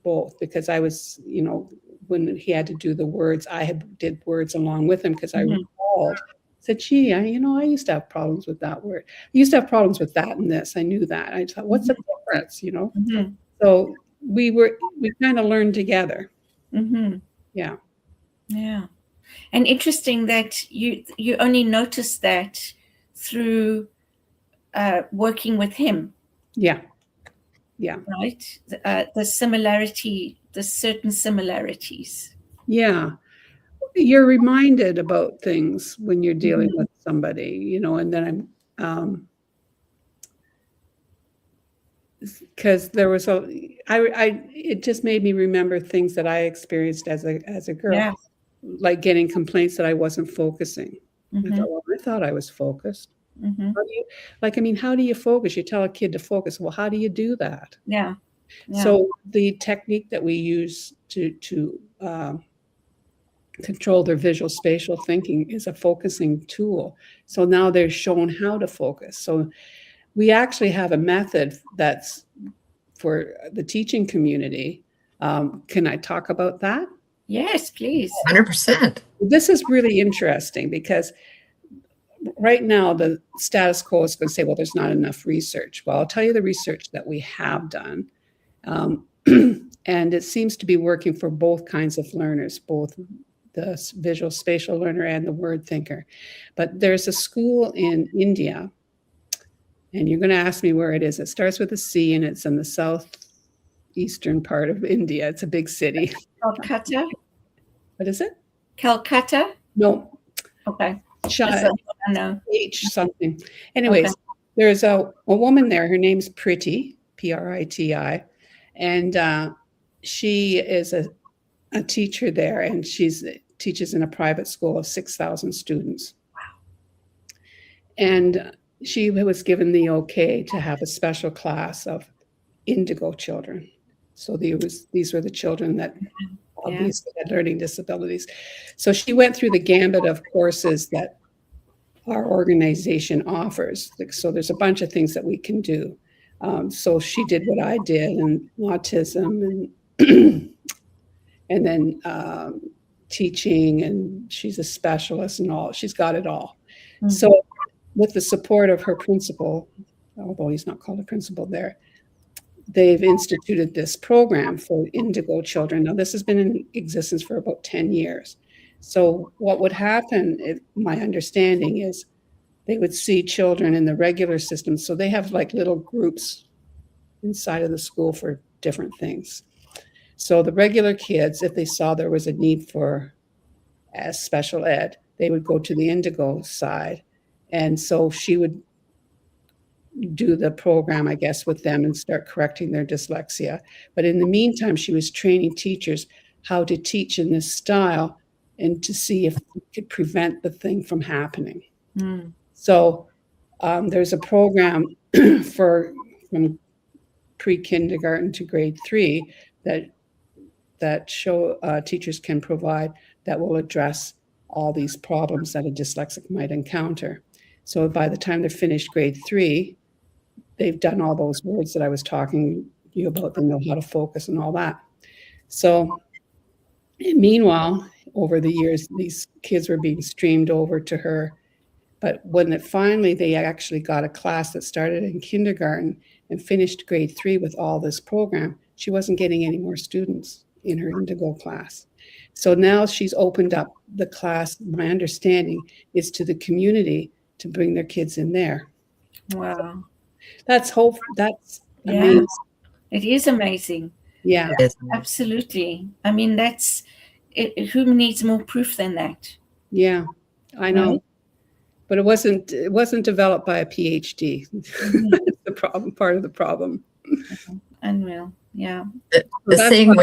E: both, because I was, when he had to do the words, I did words along with him, because I recalled, said, gee, I used to have problems with that word. I used to have problems with that and this. I knew that. I thought, what's the difference, So we kind of learned together. Yeah.
C: Yeah. And interesting that you only noticed that through working with him.
E: Yeah. Yeah.
C: Right. The certain similarities.
E: Yeah. You're reminded about things when you're dealing with somebody, and then because there was it just made me remember things that I experienced as a girl, like getting complaints that I wasn't focusing. I thought I was focused. How do you focus? You tell a kid to focus. Well, how do you do that?
C: Yeah.
E: So the technique that we use to control their visual spatial thinking is a focusing tool. So now they're shown how to focus. So we actually have a method that's for the teaching community. Can I talk about that?
C: Yes, please.
D: 100%.
E: This is really interesting, because right now the status quo is going to say, well, there's not enough research. Well, I'll tell you the research that we have done. And it seems to be working for both kinds of learners, both the visual spatial learner and the word thinker. But there's a school in India, and you're going to ask me where it is. It starts with a C, and it's in the southeastern part of India. It's a big city.
C: Calcutta?
E: What is it?
C: Calcutta?
E: No.
C: Okay.
E: I
C: know.
E: H something. Anyways, there's a woman there. Her name's Priti, Priti, and she is a teacher there, and she's teaches in a private school of 6,000 students.
C: Wow.
E: And she was given the okay to have a special class of indigo children. So these were the children that obviously had learning disabilities. So she went through the gambit of courses that our organization offers. So there's a bunch of things that we can do. So she did what I did, and autism, and then teaching, and she's a specialist and all. She's got it all. So with the support of her principal, although he's not called a principal there, they've instituted this program for indigo children. Now, this has been in existence for about 10 years. So what would happen, my understanding is, they would see children in the regular system. So they have like little groups inside of the school for different things. So the regular kids, if they saw there was a need for special ed, they would go to the indigo side. And so she would do the program, I guess, with them and start correcting their dyslexia. But in the meantime, she was training teachers how to teach in this style and to see if we could prevent the thing from happening. So there's a program from pre-kindergarten to grade 3 that teachers can provide that will address all these problems that a dyslexic might encounter. So by the time they're finished grade 3, they've done all those words that I was talking to you about. They know how to focus and all that. So meanwhile, over the years, these kids were being streamed over to her. But when they actually got a class that started in kindergarten and finished grade 3 with all this program, she wasn't getting any more students in her indigo class. So now she's opened up the class. My understanding is to the community to bring their kids in there.
C: Wow.
E: That's hope. That's amazing.
C: It is amazing.
E: Yeah.
C: Absolutely. I mean, who needs more proof than that?
E: Yeah, I know. Right? But it wasn't developed by a PhD. That's the problem, part of the problem.
C: Unreal. Yeah.
D: The thing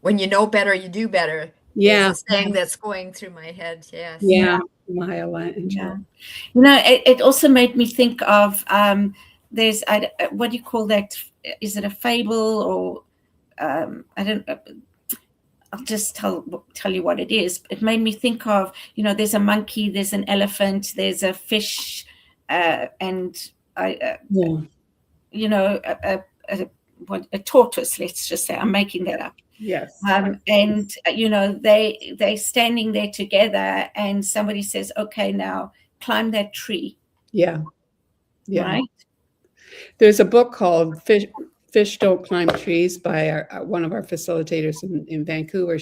D: when you know better, you do better.
E: Yeah.
D: It's a thing that's going through my head. Yes.
E: Yeah. Yeah.
C: It also made me think of there's what do you call that? Is it a fable or I don't know. I'll just tell you what it is. It made me think of, there's a monkey, there's an elephant, there's a fish, and a tortoise, let's just say. I'm making that up.
E: Yes.
C: And they're standing there together, and somebody says, "Okay, now climb that tree."
E: Yeah. Yeah.
C: Right.
E: There's a book called Fish Don't Climb Trees by one of our facilitators in Vancouver.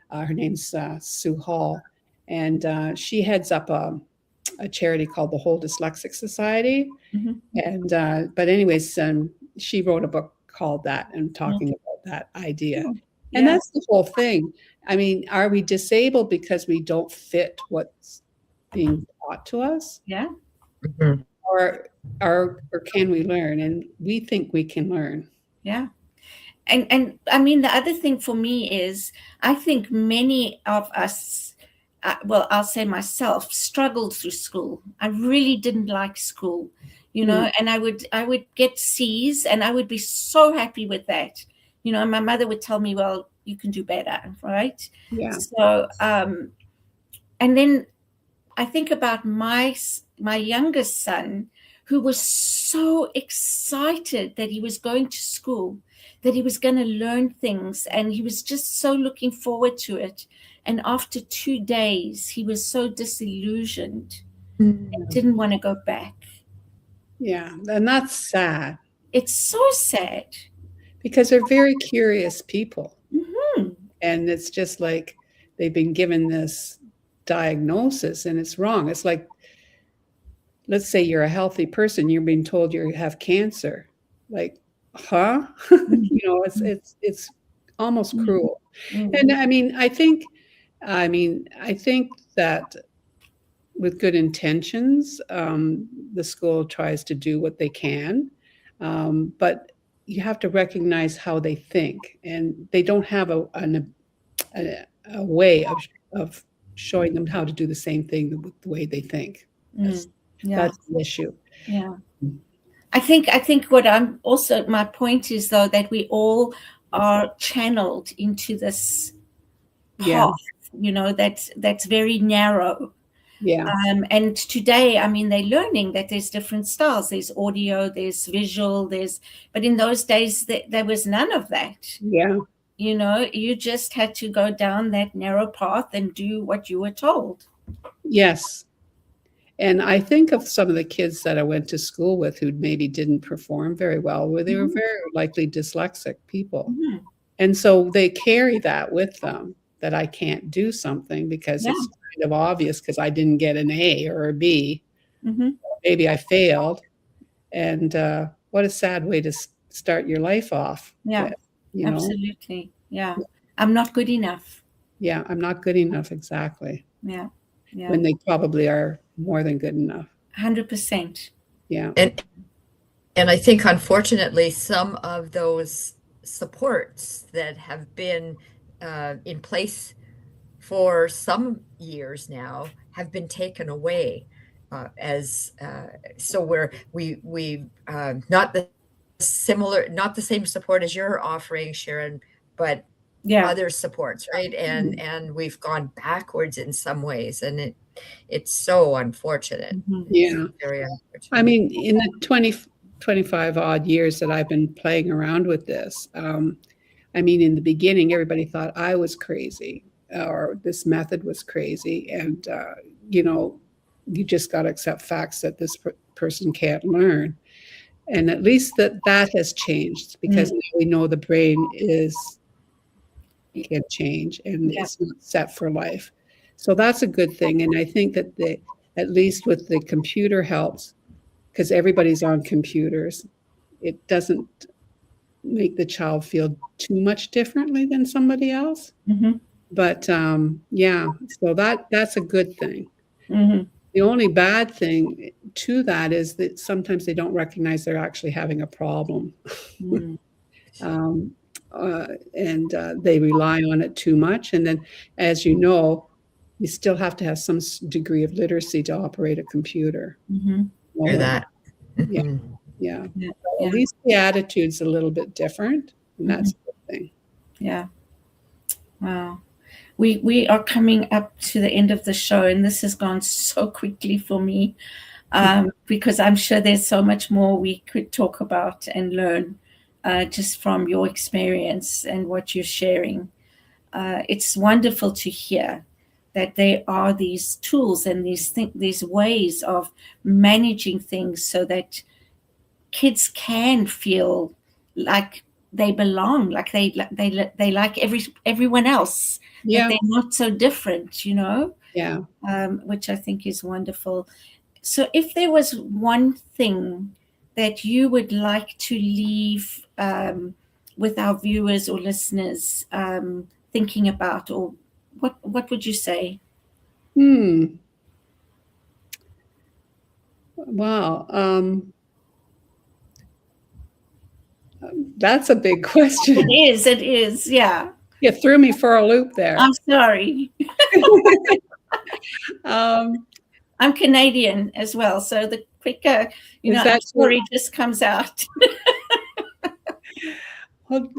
E: Her name's Sue Hall, and she heads up a charity called the Whole Dyslexic Society.
C: Mhm.
E: And but anyways, she wrote a book called that and talking about that idea.
C: Yeah.
E: And that's the whole thing. I mean, are we disabled because we don't fit what's being taught to us?
C: Yeah.
D: Mhm.
E: Or can we learn? And we think we can learn.
C: Yeah. And I mean, the other thing for me is, I think many of us, well, I'll say myself, struggled through school. I really didn't like school, and I would get C's, and I would be so happy with that. My mother would tell me, well, you can do better, right?
E: Yeah.
C: So, and then I think about my youngest son, who was so excited that he was going to school, that he was going to learn things, and he was just so looking forward to it. And after 2 days, he was so disillusioned and didn't want to go back.
E: Yeah. And that's sad.
C: It's so sad.
E: Because they're very curious people.
C: Mm-hmm.
E: And it's just like they've been given this diagnosis and it's wrong. It's like, let's say you're a healthy person, you're being told you have cancer. Like, huh? It's almost cruel.
C: Mm-hmm.
E: And I think that with good intentions, the school tries to do what they can, but you have to recognize how they think, and they don't have a way of showing them how to do the same thing with the way they think. That's the issue.
C: Yeah. I think what I'm also, my point is, though, that we all are channeled into this path, that's very narrow.
E: Yeah.
C: And today, I mean, they're learning that there's different styles. There's audio, there's visual, but in those days, there was none of that.
E: Yeah.
C: You just had to go down that narrow path and do what you were told.
E: Yes. And I think of some of the kids that I went to school with who maybe didn't perform very well, where they were very likely dyslexic people.
C: Mm-hmm.
E: And so they carry that with them, that I can't do something because it's kind of obvious because I didn't get an A or a B.
C: Mm-hmm.
E: Maybe I failed. And what a sad way to start your life off.
C: Yeah,
E: with,
C: absolutely. Yeah. I'm not good enough.
E: Yeah, I'm not good enough. Exactly.
C: Yeah. Yeah.
E: When they probably are more than good enough.
C: 100%.
E: Yeah.
D: And I think, unfortunately, some of those supports that have been in place for some years now have been taken away, so we not the same support as you're offering, Sharon, but other supports, right? And we've gone backwards in some ways, and it's so unfortunate.
E: Yeah.
D: It's very unfortunate.
E: I mean, in the 25 odd years that I've been playing around with this, I mean, in the beginning, everybody thought I was crazy or this method was crazy. And, you just got to accept facts that this person can't learn. And at least that has changed, because now we know the brain can change and it's not set for life. So that's a good thing. And I think that at least with the computer helps, because everybody's on computers. It doesn't make the child feel too much differently than somebody else.
C: Mm-hmm.
E: But so that's a good thing.
C: Mm-hmm.
E: The only bad thing to that is that sometimes they don't recognize they're actually having a problem. And they rely on it too much. And then, as you know, you still have to have some degree of literacy to operate a computer.
C: Mm-hmm.
D: Hear that.
E: Yeah. At least the attitude's a little bit different, and that's a good thing.
C: Yeah. Wow. We are coming up to the end of the show, and this has gone so quickly for me, because I'm sure there's so much more we could talk about and learn. just from your experience and what you're sharing. It's wonderful to hear that there are these tools and these ways of managing things so that kids can feel like they belong, like they like everyone else,
E: Yeah.
C: that they're not so different,
E: Yeah.
C: Which I think is wonderful. So if there was one thing that you would like to leave with our viewers or listeners thinking about, or what would you say?
E: Wow. That's a big question.
C: It is, yeah.
E: You threw me for a loop there.
C: I'm sorry. I'm Canadian as well, so the quicker, I'm sorry just comes out.
E: Well,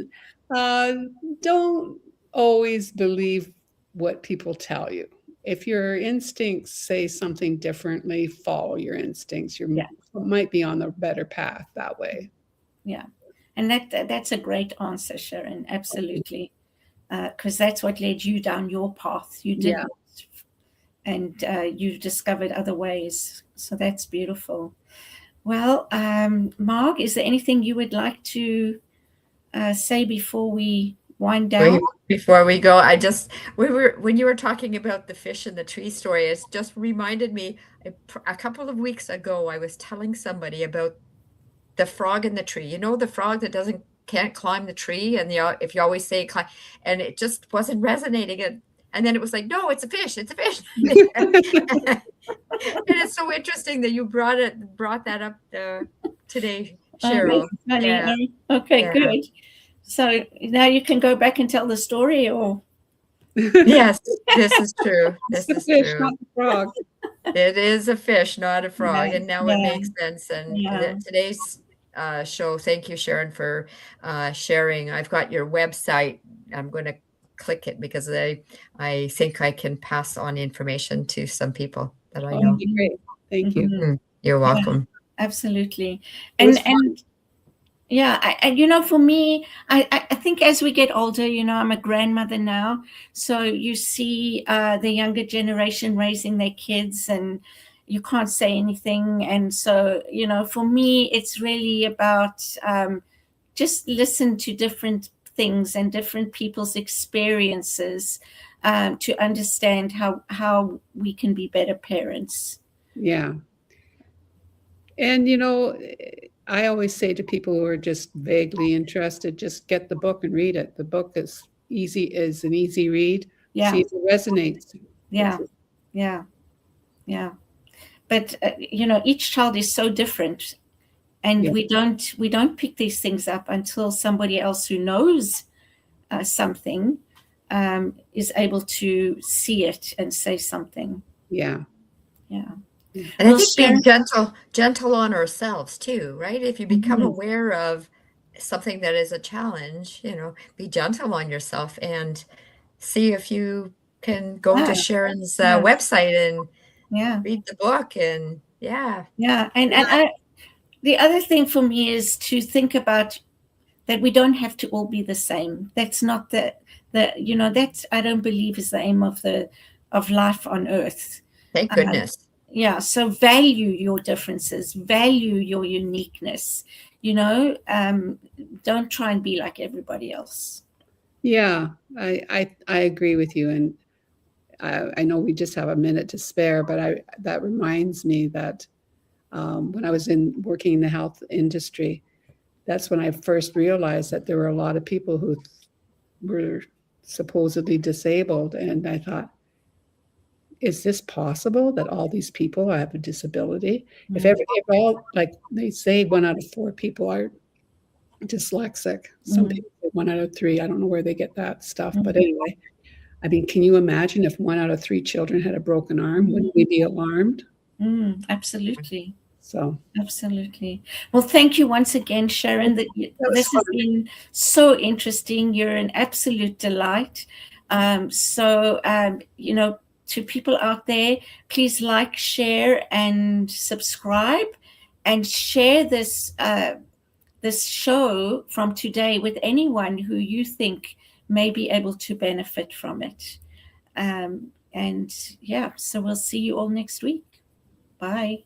E: don't always believe what people tell you. If your instincts say something differently, follow your instincts. You might be on the better path that way.
C: Yeah, and that's a great answer, Sharon. Absolutely, because that's what led you down your path. You did, and you discovered other ways. So that's beautiful. Well, Marg, is there anything you would like to say before we wind down?
D: Before we go, when you were talking about the fish in the tree story, it just reminded me a couple of weeks ago, I was telling somebody about the frog in the tree. The frog that can't climb the tree, and if you always say climb, and it just wasn't resonating. And then it was like, no, it's a fish. It's a fish. And it's so interesting that you brought that up today, Cheryl.
C: Yeah. Okay, good. So now you can go back and tell the story, or
D: yes, this is true. This is
E: fish,
D: true.
E: not a frog.
D: It is a fish, not a frog, and now it makes sense. And today's show, thank you, Sharon, for sharing. I've got your website. I'm going to click it because I think I can pass on information to some people that I know.
E: Great. Thank you.
D: You're welcome.
C: Yeah, absolutely. And yeah, for me, I think as we get older, I'm a grandmother now, so you see the younger generation raising their kids, and you can't say anything. And so, for me, it's really about just listen to different things and different people's experiences to understand how we can be better parents.
E: Yeah. And, I always say to people who are just vaguely interested, just get the book and read it. The book is an easy read.
C: Yeah.
E: See if it resonates.
C: Yeah. But, each child is so different. And we don't pick these things up until somebody else who knows something is able to see it and say something.
E: Yeah.
D: And I think being gentle on ourselves too, right? If you become aware of something that is a challenge, be gentle on yourself and see if you can go to Sharon's website and read the book and
C: And the other thing for me is to think about that we don't have to all be the same. That's not that I don't believe is the aim of life on earth.
D: Thank goodness.
C: So value your differences, value your uniqueness, don't try and be like everybody else.
E: Yeah, I agree with you. And I know we just have a minute to spare, but that reminds me that when I was working in the health industry, that's when I first realized that there were a lot of people who were supposedly disabled. And I thought, is this possible that all these people have a disability? If all, like they say, 1 out of 4 people are dyslexic. Some people say 1 out of 3. I don't know where they get that stuff. But anyway, I mean, can you imagine if 1 out of 3 children had a broken arm? Wouldn't we be alarmed?
C: Absolutely.
E: So
C: absolutely. Well, thank you once again, Sharon. This has been so interesting. You're an absolute delight. To people out there, please like, share, and subscribe, and share this this show from today with anyone who you think may be able to benefit from it. And yeah, so we'll see you all next week. Bye.